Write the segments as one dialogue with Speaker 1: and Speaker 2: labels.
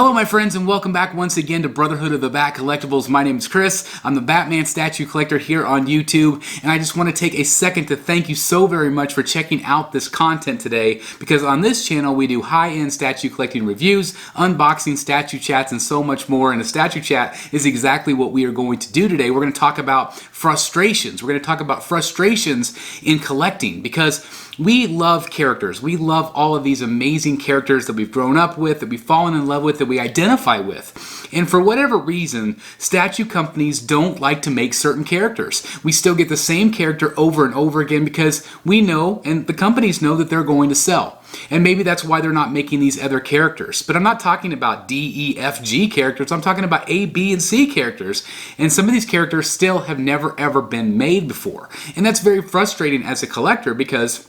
Speaker 1: Hello my friends and welcome back once again to Brotherhood of the Bat Collectibles. My name is Chris. I'm the Batman statue collector here on YouTube, and I just want to take a second to thank you so very much for checking out this content today, because on this channel we do high-end statue collecting reviews, unboxing, statue chats, and so much more. And a statue chat is exactly what we are going to do today. We're going to talk about frustrations. We're going to talk about frustrations in collecting, because we love characters. We love all of these amazing characters that we've grown up with, that we've fallen in love with, that we identify with. And for whatever reason, statue companies don't like to make certain characters. We still get the same character over and over again because we know, and the companies know, that they're going to sell. And maybe that's why they're not making these other characters. But I'm not talking about D, E, F, G characters. I'm talking about A, B, and C characters. And some of these characters still have never ever been made before. And that's very frustrating as a collector because,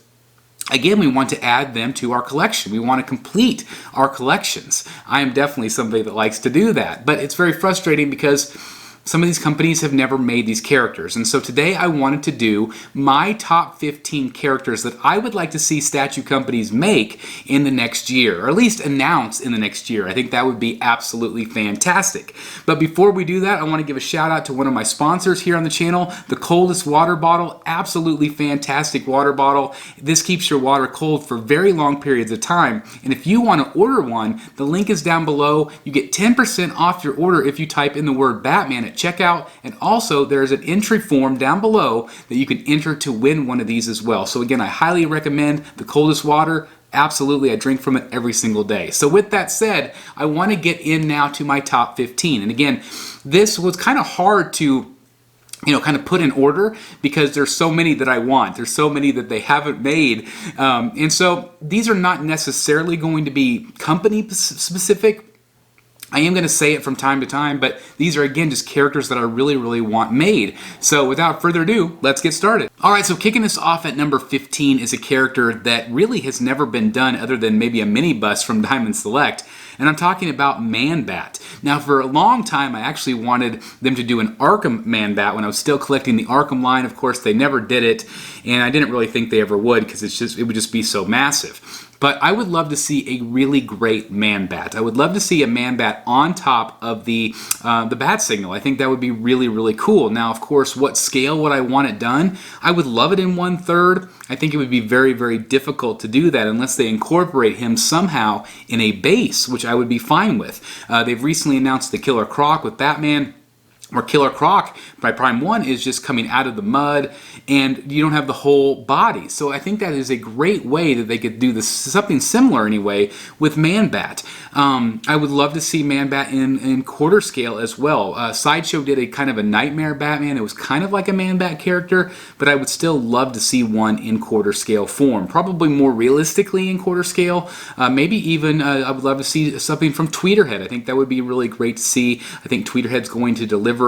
Speaker 1: again, we want to add them to our collection. We want to complete our collections. I am definitely somebody that likes to do that. But it's very frustrating because some of these companies have never made these characters. And so today I wanted to do my top 15 characters that I would like to see statue companies make in the next year, or at least announce in the next year. I think that would be absolutely fantastic. But before we do that, I want to give a shout out to one of my sponsors here on the channel, the Coldest Water Bottle. Absolutely fantastic water bottle. This keeps your water cold for very long periods of time. And if you want to order one, the link is down below. You get 10% off your order if you type in the word Batman at checkout, and also there's an entry form down below that you can enter to win one of these as well. So again, I highly recommend the Coldest Water. Absolutely, I drink from it every single day. So with that said, I want to get in now to my top 15. And again, this was kind of hard to kind of put in order because there's so many that I want. There's so many that they haven't made. And so these are not necessarily going to be company specific. I am going to say it from time to time, but these are, again, just characters that I really, really want made. So without further ado, let's get started. Alright, so kicking us off at number 15 is a character that really has never been done other than maybe a mini bust from Diamond Select. And I'm talking about ManBat. Now, for a long time, I actually wanted them to do an Arkham ManBat when I was still collecting the Arkham line. Of course, they never did it, and I didn't really think they ever would because it would just be so massive. But I would love to see a really great ManBat. I would love to see a ManBat on top of the bat signal. I think that would be really, really cool. Now, of course, what scale would I want it done? I would love it in 1/3. I think it would be very, very difficult to do that unless they incorporate him somehow in a base, which I would be fine with. They've recently announced the Killer Croc with Batman, where Killer Croc by Prime 1 is just coming out of the mud and you don't have the whole body. So I think that is a great way that they could do this, something similar anyway, with ManBat. I would love to see ManBat in quarter scale as well. Sideshow did a kind of a Nightmare Batman. It was kind of like a ManBat character, but I would still love to see one in quarter scale form. Probably more realistically in quarter scale. Maybe even I would love to see something from Tweeterhead. I think that would be really great to see. I think Tweeterhead's going to deliver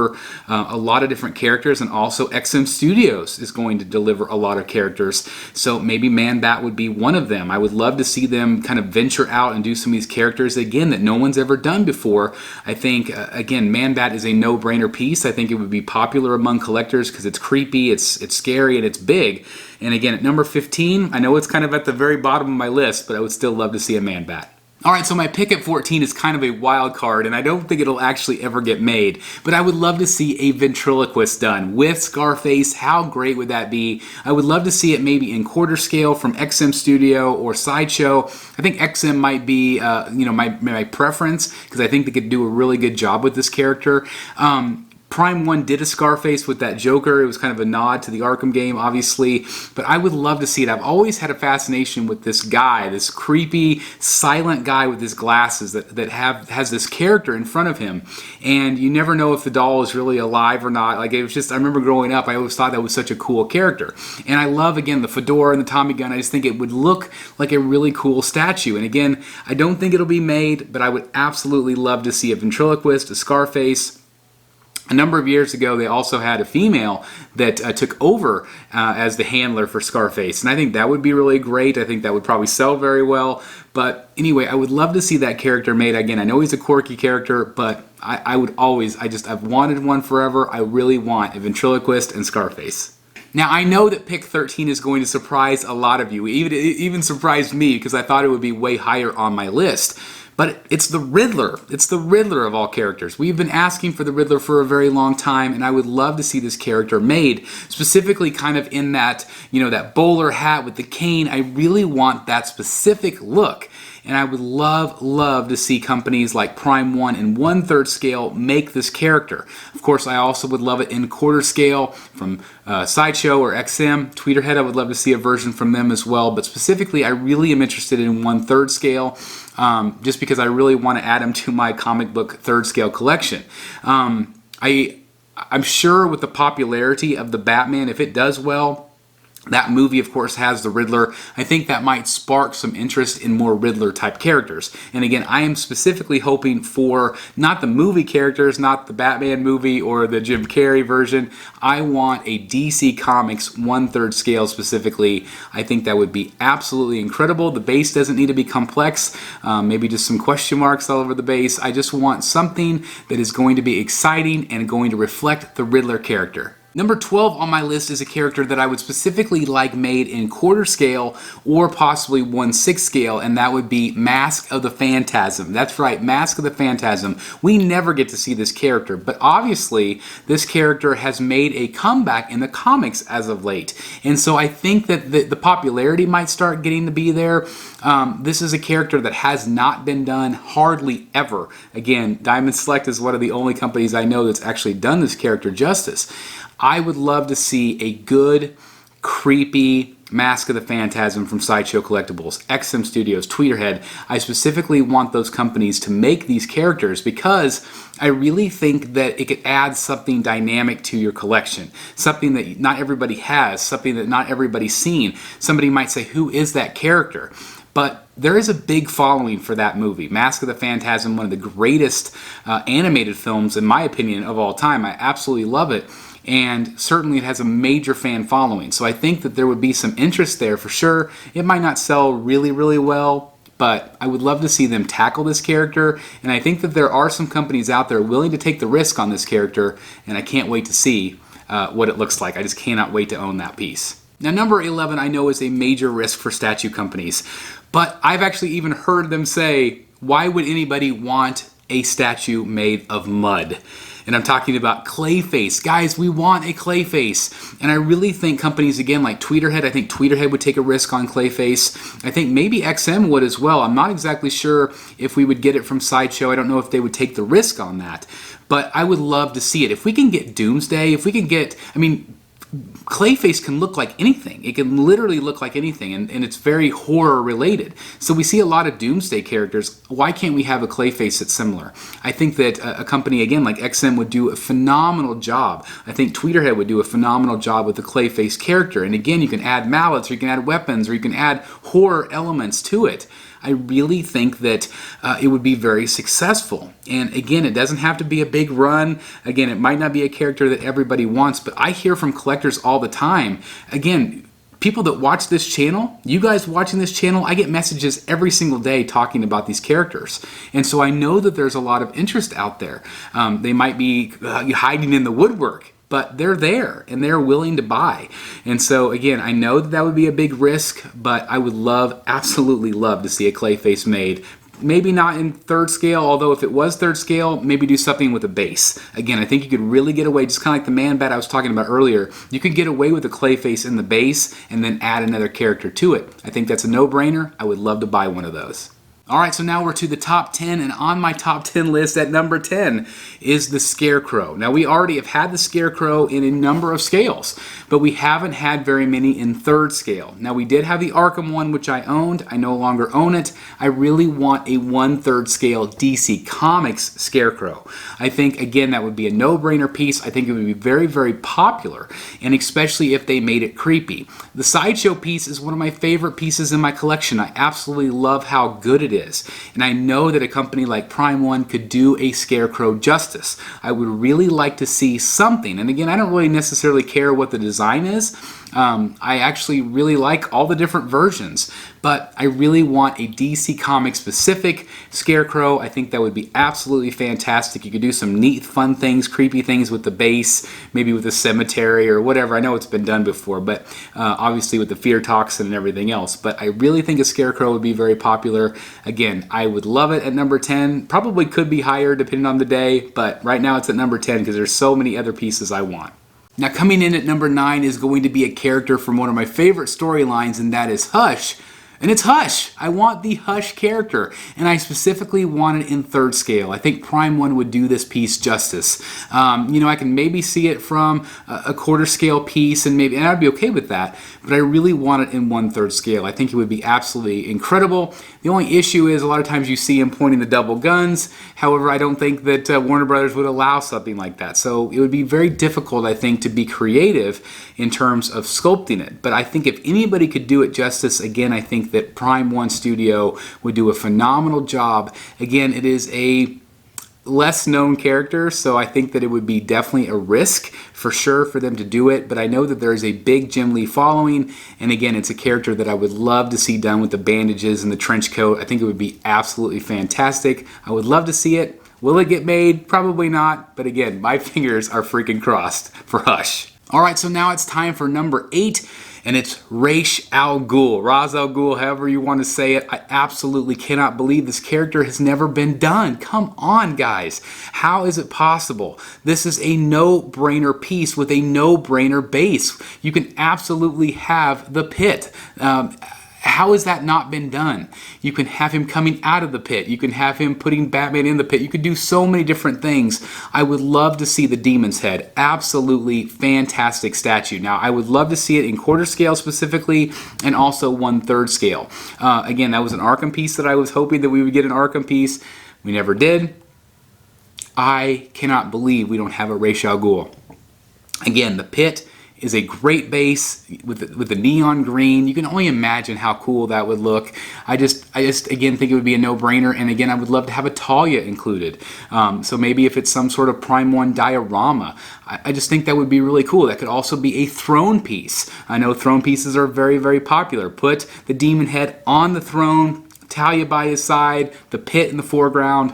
Speaker 1: a lot of different characters, and also XM Studios is going to deliver a lot of characters, so maybe ManBat would be one of them. I would love to see them kind of venture out and do some of these characters again that no one's ever done before. I think again, ManBat is a no-brainer piece. I think it would be popular among collectors because it's creepy, it's scary, and it's big. And again, at number 15, I know it's kind of at the very bottom of my list, but I would still love to see a ManBat. Alright, so my pick at 14 is kind of a wild card, and I don't think it'll actually ever get made, but I would love to see a ventriloquist done with Scarface. How great would that be? I would love to see it maybe in quarter scale from XM Studio or Sideshow. I think XM might be my preference because I think they could do a really good job with this character. Prime 1 did a Scarface with that Joker. It was kind of a nod to the Arkham game, obviously, but I would love to see it. I've always had a fascination with this guy, this creepy, silent guy with his glasses that has this character in front of him, and you never know if the doll is really alive or not. Like, it was just, I remember growing up, I always thought that was such a cool character. And I love, again, the fedora and the Tommy gun. I just think it would look like a really cool statue. And again, I don't think it'll be made, but I would absolutely love to see a ventriloquist, a Scarface. A number of years ago, they also had a female that took over as the handler for Scarface, and I think that would be really great. I think that would probably sell very well. But anyway, I would love to see that character made. Again, I know he's a quirky character, but I've wanted one forever. I really want a ventriloquist and Scarface. Now, I know that pick 13 is going to surprise a lot of you. It even surprised me because I thought it would be way higher on my list. But it's the Riddler. It's the Riddler of all characters. We've been asking for the Riddler for a very long time, and I would love to see this character made, specifically kind of in that, that bowler hat with the cane. I really want that specific look. And I would love to see companies like Prime 1 and 1/3 scale make this character. Of course, I also would love it in quarter scale from Sideshow or XM. Tweeterhead, I would love to see a version from them as well. But specifically, I really am interested in 1/3 scale, just because I really want to add him to my comic book 3rd scale collection. I'm sure with the popularity of the Batman, if it does well, that movie, of course, has the Riddler. I think that might spark some interest in more Riddler-type characters. And again, I am specifically hoping for not the movie characters, not the Batman movie or the Jim Carrey version. I want a DC Comics 1/3 scale specifically. I think that would be absolutely incredible. The base doesn't need to be complex. Maybe just some question marks all over the base. I just want something that is going to be exciting and going to reflect the Riddler character. Number 12 on my list is a character that I would specifically like made in quarter scale or possibly 1/6 scale, and that would be Mask of the Phantasm. That's right, Mask of the Phantasm. We never get to see this character, but obviously this character has made a comeback in the comics as of late. And so I think that the popularity might start getting to be there. This is a character that has not been done hardly ever. Again, Diamond Select is one of the only companies I know that's actually done this character justice. I would love to see a good, creepy Mask of the Phantasm from Sideshow Collectibles, XM Studios, Tweeterhead. I specifically want those companies to make these characters because I really think that it could add something dynamic to your collection. Something that not everybody has, something that not everybody's seen. Somebody might say, who is that character? But there is a big following for that movie. Mask of the Phantasm, one of the greatest animated films, in my opinion, of all time. I absolutely love it. And certainly it has a major fan following. So I think that there would be some interest there for sure. It might not sell really, really well, but I would love to see them tackle this character. And I think that there are some companies out there willing to take the risk on this character, and I can't wait to see what it looks like. I just cannot wait to own that piece. Now, number 11 I know is a major risk for statue companies, but I've actually even heard them say, why would anybody want a statue made of mud? And I'm talking about Clayface. Guys, we want a Clayface. And I really think companies, again, like Tweeterhead, I think Tweeterhead would take a risk on Clayface. I think maybe XM would as well. I'm not exactly sure if we would get it from Sideshow. I don't know if they would take the risk on that. But I would love to see it. If we can get Doomsday, if we can get, Clayface can look like anything. It can literally look like anything, and it's very horror related. So we see a lot of Doomsday characters. Why can't we have a Clayface that's similar? I think that a company, again, like XM would do a phenomenal job. I think Tweeterhead would do a phenomenal job with the Clayface character. And again, you can add mallets, or you can add weapons, or you can add horror elements to it. I really think that it would be very successful. And again, it doesn't have to be a big run. Again, it might not be a character that everybody wants, but I hear from collectors all the time. Again, people that watch this channel, you guys watching this channel, I get messages every single day talking about these characters. And so I know that there's a lot of interest out there. They might be hiding in the woodwork, but they're there and they're willing to buy. And so again, I know that that would be a big risk, but I would absolutely love to see a Clayface made. Maybe not in 3rd scale, although if it was 3rd scale, maybe do something with a base. Again, I think you could really get away, just kind of like the ManBat I was talking about earlier. You could get away with a Clayface in the base and then add another character to it. I think that's a no-brainer. I would love to buy one of those. Alright, so now we're to the top 10, and on my top 10 list at number 10 is the Scarecrow. Now, we already have had the Scarecrow in a number of scales, but we haven't had very many in 3rd scale. Now, we did have the Arkham one, which I owned. I no longer own it. I really want a 1/3 scale DC Comics Scarecrow. I think, again, that would be a no-brainer piece. I think it would be very, very popular, and especially if they made it creepy. The Sideshow piece is one of my favorite pieces in my collection. I absolutely love how good it is. And I know that a company like Prime 1 could do a Scarecrow justice. I would really like to see something. And again, I don't really necessarily care what the design is. I actually really like all the different versions. but I really want a DC Comics specific Scarecrow. I think that would be absolutely fantastic. You could do some neat, fun things, creepy things with the base, maybe with a cemetery or whatever. I know it's been done before, but obviously with the fear toxin and everything else. But I really think a Scarecrow would be very popular. Again, I would love it at number 10. Probably could be higher depending on the day, but right now it's at number 10 because there's so many other pieces I want. Now coming in at number 9 is going to be a character from one of my favorite storylines, and that is Hush. And it's Hush. I want the Hush character, and I specifically want it in 3rd scale. I think Prime 1 would do this piece justice. You know, I can maybe see it from a 1/4 scale piece, and I'd be okay with that, but I really want it in 1/3 scale. I think it would be absolutely incredible. The only issue is a lot of times you see him pointing the double guns. However, I don't think that Warner Brothers would allow something like that. So it would be very difficult, I think, to be creative in terms of sculpting it. But I think if anybody could do it justice, again, I think that Prime 1 Studio would do a phenomenal job. Again, it is a less known character, so I think that it would be definitely a risk for sure for them to do it, but I know that there is a big Jim Lee following, and again, it's a character that I would love to see done with the bandages and the trench coat. I think it would be absolutely fantastic. I would love to see it. Will it get made? Probably not, but again, my fingers are freaking crossed for Hush. Alright, so now it's time for number 8, and it's Ra's al Ghul. Ra's al Ghul, however you want to say it. I absolutely cannot believe this character has never been done. Come on, guys. How is it possible? This is a no-brainer piece with a no-brainer base. You can absolutely have the pit. How has that not been done? You can have him coming out of the pit. You can have him putting Batman in the pit. You could do so many different things. I would love to see the Demon's Head. Absolutely fantastic statue. Now, I would love to see it in 1/4 scale specifically, and also 1/3 scale. Again, that was an Arkham piece that I was hoping that we would get an Arkham piece. We never did. I cannot believe we don't have a Ra's al Ghul. Again, the pit is a great base with the neon green. You can only imagine how cool that would look. I just again think it would be a no-brainer, and again I would love to have a Talia included. So maybe if it's some sort of Prime 1 diorama, I just think that would be really cool. That could also be a throne piece. I know throne pieces are very, very popular. Put the Demon Head on the throne, Talia by his side, the pit in the foreground.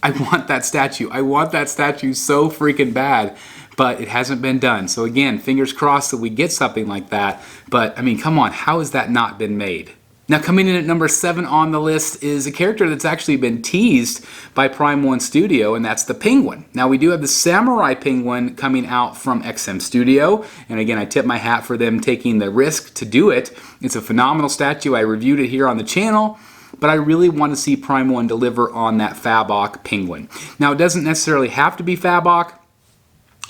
Speaker 1: I want that statue. I want that statue so freaking bad, but it hasn't been done. So again, fingers crossed that we get something like that. But I mean, come on, how has that not been made? Now coming in at number 7 on the list is a character that's actually been teased by Prime 1 Studio, and that's the Penguin. Now we do have the Samurai Penguin coming out from XM Studio, and again I tip my hat for them taking the risk to do it. It's a phenomenal statue. I reviewed it here on the channel. But I really want to see Prime 1 deliver on that Fabok Penguin. Now it doesn't necessarily have to be Fabok.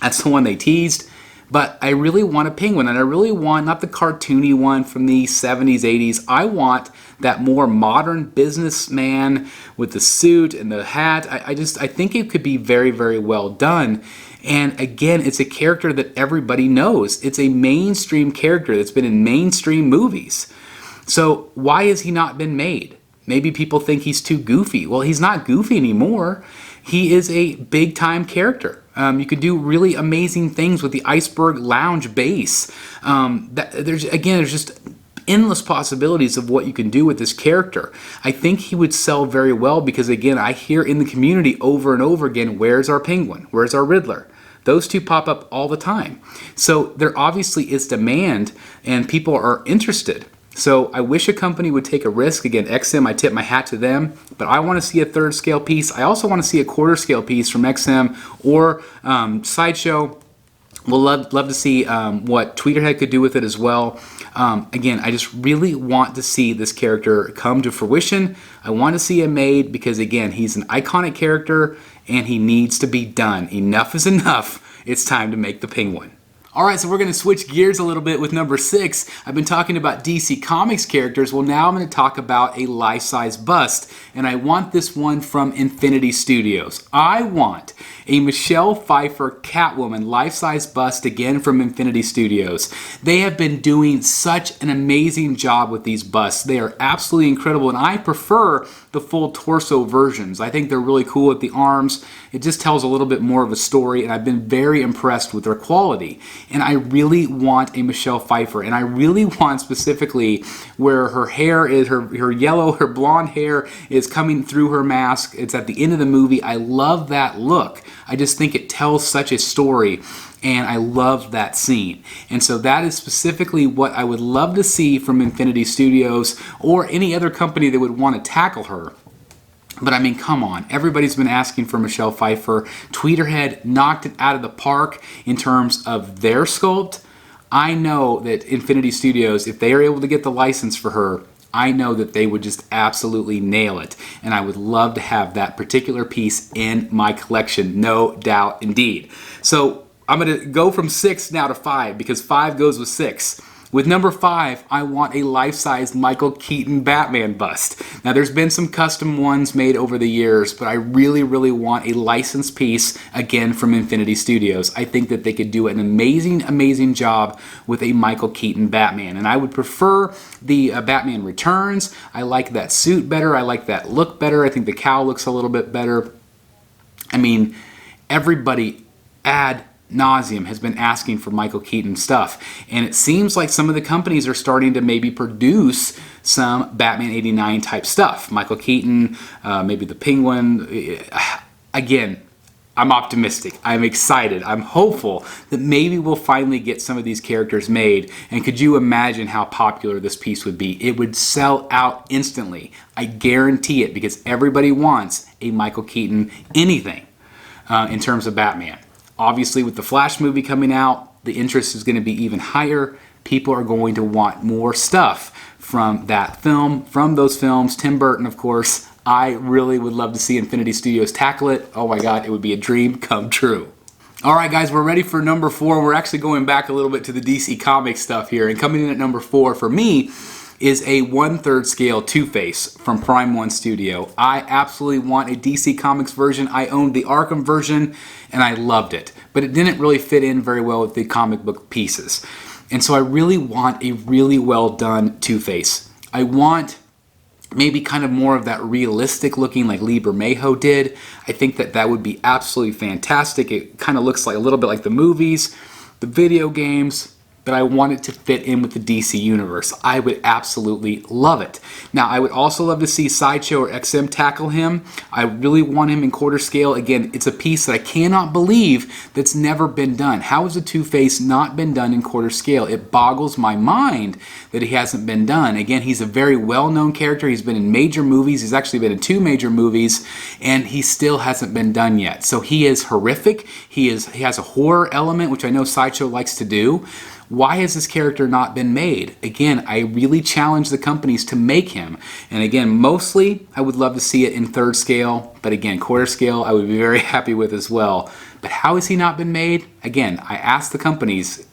Speaker 1: That's the one they teased. But I really want a penguin, and I really want not the cartoony one from the 70s, 80s. I want that more modern businessman with the suit and the hat. I think it could be very, very well done. And again, it's a character that everybody knows. It's a mainstream character that's been in mainstream movies. So why has he not been made? Maybe people think he's too goofy. Well, he's not goofy anymore. He is a big-time character. You could do really amazing things with the Iceberg Lounge base. There's just endless possibilities of what you can do with this character. I think he would sell very well because, again, I hear in the community over and over again, where's our Penguin? Where's our Riddler? Those two pop up all the time. So there obviously is demand and people are interested. So I wish a company would take a risk. Again, XM, I tip my hat to them, but I want to see a 3rd scale piece. I also want to see a 1/4 scale piece from XM or Sideshow. We'll love to see what Tweeterhead could do with it as well. Again, I just really want to see this character come to fruition. I want to see him made because, again, he's an iconic character and he needs to be done. Enough is enough. It's time to make the Penguin. Alright, so we're going to switch gears a little bit with number 6. I've been talking about DC Comics characters. Well, now I'm going to talk about a life-size bust. And I want this one from Infinity Studios. I want a Michelle Pfeiffer Catwoman life-size bust again from Infinity Studios. They have been doing such an amazing job with these busts. They are absolutely incredible, and I prefer the full torso versions. I think they're really cool with the arms. It just tells a little bit more of a story, and I've been very impressed with their quality. And I really want a Michelle Pfeiffer, and I really want specifically where her hair is, her yellow, her blonde hair is coming through her mask. It's at the end of the movie. I love that look. I just think it tells such a story, and I love that scene. And so that is specifically what I would love to see from Infinity Studios or any other company that would want to tackle her. But I mean, come on. Everybody's been asking for Michelle Pfeiffer. Tweeterhead knocked it out of the park in terms of their sculpt. I know that Infinity Studios, if they are able to get the license for her, I know that they would just absolutely nail it. And I would love to have that particular piece in my collection, no doubt indeed. So I'm going to go from 6 now to 5 because 5 goes with 6. With number 5, I want a life-size Michael Keaton Batman bust. Now, there's been some custom ones made over the years, but I really, really want a licensed piece, again, from Infinity Studios. I think that they could do an amazing, amazing job with a Michael Keaton Batman. And I would prefer the Batman Returns. I like that suit better. I like that look better. I think the cowl looks a little bit better. I mean, everybody ad nauseum has been asking for Michael Keaton stuff, and it seems like some of the companies are starting to maybe produce some Batman 89 type stuff. Michael Keaton, maybe the Penguin. Again, I'm optimistic. I'm excited. I'm hopeful that maybe we'll finally get some of these characters made. And could you imagine how popular this piece would be? It would sell out instantly. I guarantee it, because everybody wants a Michael Keaton anything in terms of Batman. Obviously, with the Flash movie coming out, the interest is going to be even higher. People are going to want more stuff from that film, from those films. Tim Burton, of course. I really would love to see Infinity Studios tackle it. Oh my God, it would be a dream come true. All right, guys, we're ready for number 4. We're actually going back a little bit to the DC Comics stuff here. And coming in at number 4 for me is a 1/3 scale TwoFace from Prime 1 Studio. I absolutely want a DC Comics version. I owned the Arkham version and I loved it, but it didn't really fit in very well with the comic book pieces. And so I really want a really well done TwoFace. I want maybe kind of more of that realistic looking like Lee Bermejo did. I think that that would be absolutely fantastic. It kind of looks like a little bit like the movies, the video games, but I want it to fit in with the DC universe. I would absolutely love it. Now, I would also love to see Sideshow or XM tackle him. I really want him in quarter scale. Again, it's a piece that I cannot believe that's never been done. How has a Two-Face not been done in quarter scale? It boggles my mind that he hasn't been done. Again, he's a very well-known character. He's been in major movies. He's actually been in 2 major movies, and he still hasn't been done yet. So he is horrific. He has a horror element, which I know Sideshow likes to do. Why has this character not been made? Again, I really challenge the companies to make him. And again, mostly I would love to see it in 3rd scale, but again, quarter scale I would be very happy with as well. But how has he not been made? Again, I ask the companies,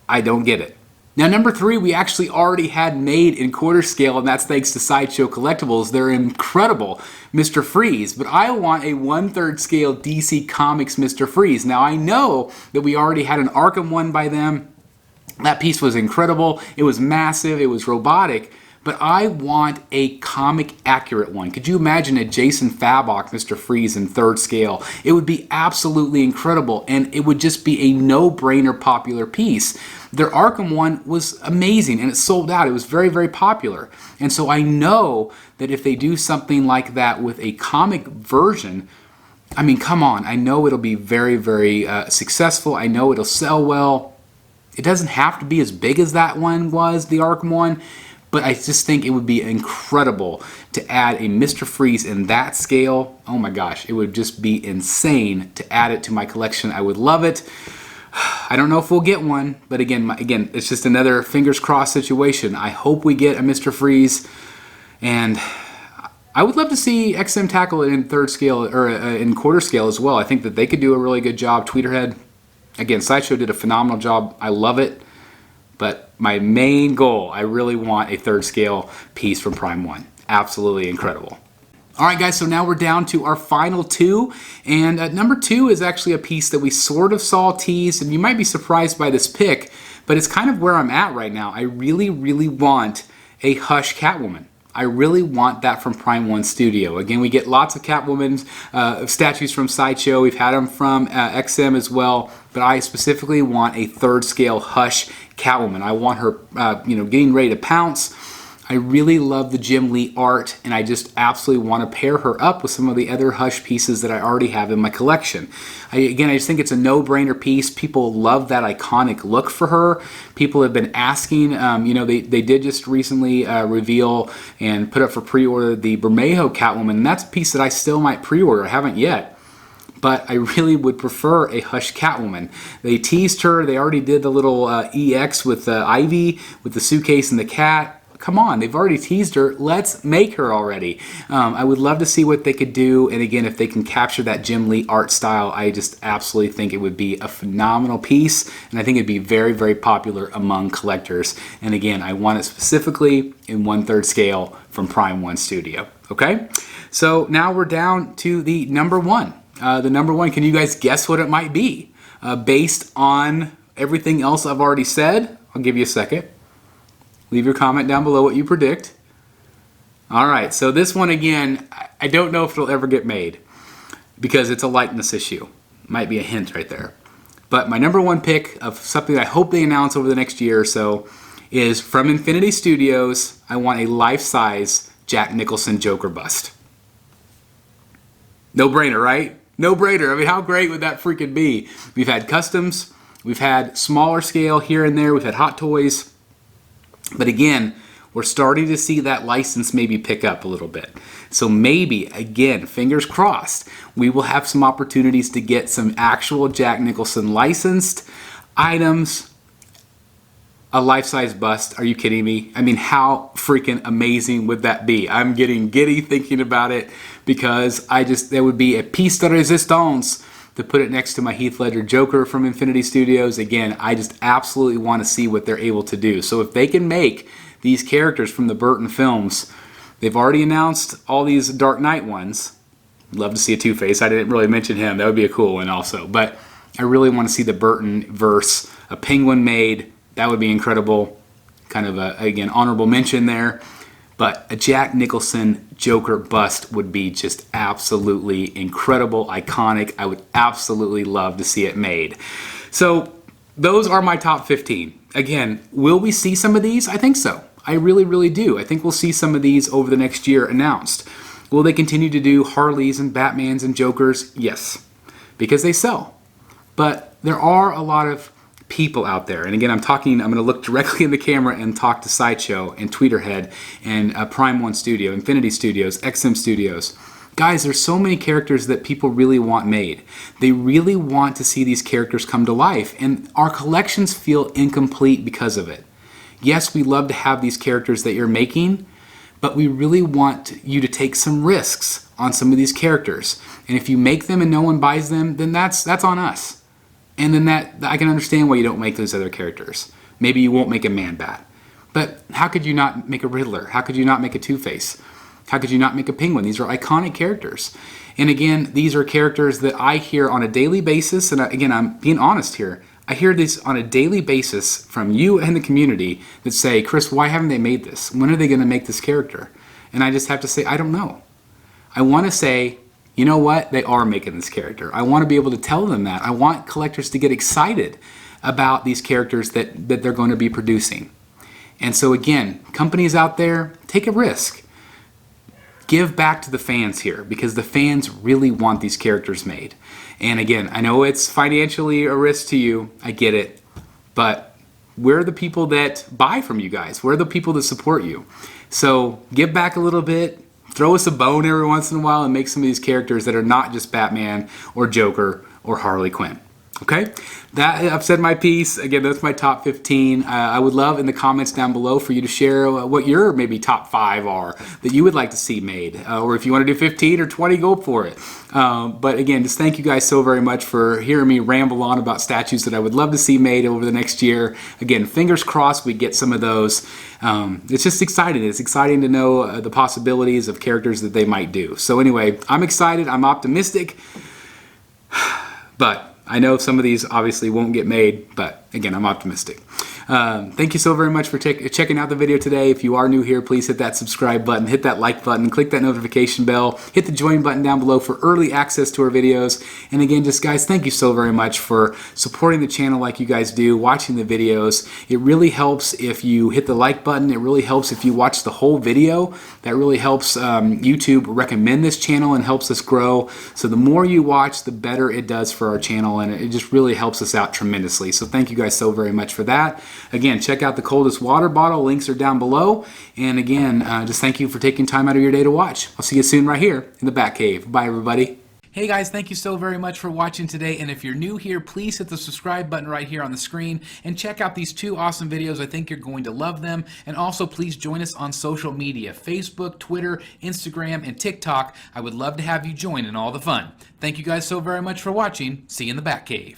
Speaker 1: I don't get it. Now, number 3, we actually already had made in quarter scale, and that's thanks to Sideshow Collectibles. They're incredible, Mr. Freeze. But I want a 1/3 scale DC Comics Mr. Freeze. Now, I know that we already had an Arkham one by them. That piece was incredible. It was massive. It was robotic. But I want a comic accurate one. Could you imagine a Jason Fabok Mr. Freeze in 3rd scale? It would be absolutely incredible, and it would just be a no-brainer popular piece. Their Arkham one was amazing, and it sold out. It was very, very popular. And so I know that if they do something like that with a comic version, I mean, come on. I know it'll be very, very successful. I know it'll sell well. It doesn't have to be as big as that one was, the Arkham one, but I just think it would be incredible to add a Mr. Freeze in that scale. Oh my gosh, it would just be insane to add it to my collection. I would love it. I don't know if we'll get one, but again, it's just another fingers crossed situation. I hope we get a Mr. Freeze, and I would love to see XM tackle it in 3rd scale or in quarter scale as well. I think that they could do a really good job. Tweeterhead. Again, Sideshow did a phenomenal job. I love it. But my main goal, I really want a 3rd scale piece from Prime 1. Absolutely incredible. All right, guys, so now we're down to our final two, and number two is actually a piece that we sort of saw teased, and you might be surprised by this pick, but it's kind of where I'm at right now. I really, really want a Hush Catwoman. I really want that from Prime 1 Studio. Again, we get lots of Catwoman statues from Sideshow. We've had them from XM as well, but I specifically want a third scale Hush Catwoman. I want her, getting ready to pounce. I really love the Jim Lee art, and I just absolutely want to pair her up with some of the other Hush pieces that I already have in my collection. I just think it's a no-brainer piece. People love that iconic look for her. People have been asking, they did just recently reveal and put up for pre-order the Bermejo Catwoman, and that's a piece that I still might pre-order. I haven't yet. But I really would prefer a Hush Catwoman. They teased her. They already did the little EX with Ivy, with the suitcase and the cat. Come on, they've already teased her. Let's make her already. I would love to see what they could do. And again, if they can capture that Jim Lee art style, I just absolutely think it would be a phenomenal piece. And I think it'd be very, very popular among collectors. And again, I want it specifically in 1/3 scale from Prime 1 Studio. Okay? So now we're down to the number one. The number one, can you guys guess what it might be? Based on everything else I've already said, I'll give you a second. Leave your comment down below what you predict. All right, so this one again, I don't know if it'll ever get made because it's a likeness issue. Might be a hint right there. But my number one pick of something I hope they announce over the next year or so is from Infinity Studios. I want a life-size Jack Nicholson Joker bust. No brainer, right? No brainer. I mean, how great would that freaking be? We've had customs, we've had smaller scale here and there, we've had Hot Toys. But again, we're starting to see that license maybe pick up a little bit. So maybe, again, fingers crossed, we will have some opportunities to get some actual Jack Nicholson licensed items. A life-size bust, are you kidding me? I mean, how freaking amazing would that be? I'm getting giddy thinking about it because there would be a piece de resistance to put it next to my Heath Ledger Joker from Infinity Studios. Again, I just absolutely want to see what they're able to do. So if they can make these characters from the Burton films, they've already announced all these Dark Knight ones. Love to see a TwoFace. I didn't really mention him. That would be a cool one also. But I really want to see the Burton verse, a Penguin made. That would be incredible. Kind of a, again, honorable mention there. But a Jack Nicholson Joker bust would be just absolutely incredible, iconic. I would absolutely love to see it made. So those are my top 15. Again, will we see some of these? I think so. I really, really do. I think we'll see some of these over the next year announced. Will they continue to do Harleys and Batmans and Jokers? Yes, because they sell. But there are a lot of people out there. And again, I'm going to look directly in the camera and talk to Sideshow and Tweeterhead and Prime 1 Studio, Infinity Studios, XM Studios. Guys, there's so many characters that people really want made. They really want to see these characters come to life, and our collections feel incomplete because of it. Yes, we love to have these characters that you're making, but we really want you to take some risks on some of these characters. And if you make them and no one buys them, then that's on us. And then I can understand why you don't make those other characters. Maybe you won't make a ManBat. But how could you not make a Riddler? How could you not make a TwoFace? How could you not make a Penguin? These are iconic characters. And again, these are characters that I hear on a daily basis. And again, I'm being honest here. I hear this on a daily basis from you and the community that say, Chris, why haven't they made this? When are they going to make this character? And I just have to say, I don't know. I want to say, you know what? They are making this character. I want to be able to tell them that. I want collectors to get excited about these characters that they're going to be producing. And so again, companies out there, take a risk. Give back to the fans here because the fans really want these characters made. And again, I know it's financially a risk to you. I get it. But we're the people that buy from you guys. We're the people that support you. So give back a little bit. Throw us a bone every once in a while and make some of these characters that are not just Batman or Joker or Harley Quinn. Okay, that I've said my piece. Again, that's my top 15. I would love in the comments down below for you to share what your maybe top 5 are that you would like to see made. Or if you want to do 15 or 20, go for it. But again, just thank you guys so very much for hearing me ramble on about statues that I would love to see made over the next year. Again, fingers crossed we get some of those. It's just exciting. It's exciting to know the possibilities of characters that they might do. So anyway, I'm excited. I'm optimistic. But I know some of these obviously won't get made, but again, I'm optimistic. Thank you so very much for checking out the video today. If you are new here, please hit that subscribe button, hit that like button, click that notification bell, hit the join button down below for early access to our videos. And again, just guys, thank you so very much for supporting the channel like you guys do, watching the videos. It really helps if you hit the like button. It really helps if you watch the whole video. That really helps YouTube recommend this channel and helps us grow. So the more you watch, the better it does for our channel, and it just really helps us out tremendously. So thank you guys so very much for that. Again, check out the coldest water bottle. Links are down below. And again, just thank you for taking time out of your day to watch. I'll see you soon right here in the Batcave. Bye, everybody. Hey guys, thank you so very much for watching today, and if you're new here, please hit the subscribe button right here on the screen and check out these 2 awesome videos. I think you're going to love them. And also please join us on social media, Facebook, Twitter, Instagram, and TikTok. I would love to have you join in all the fun. Thank you guys so very much for watching. See you in the Batcave.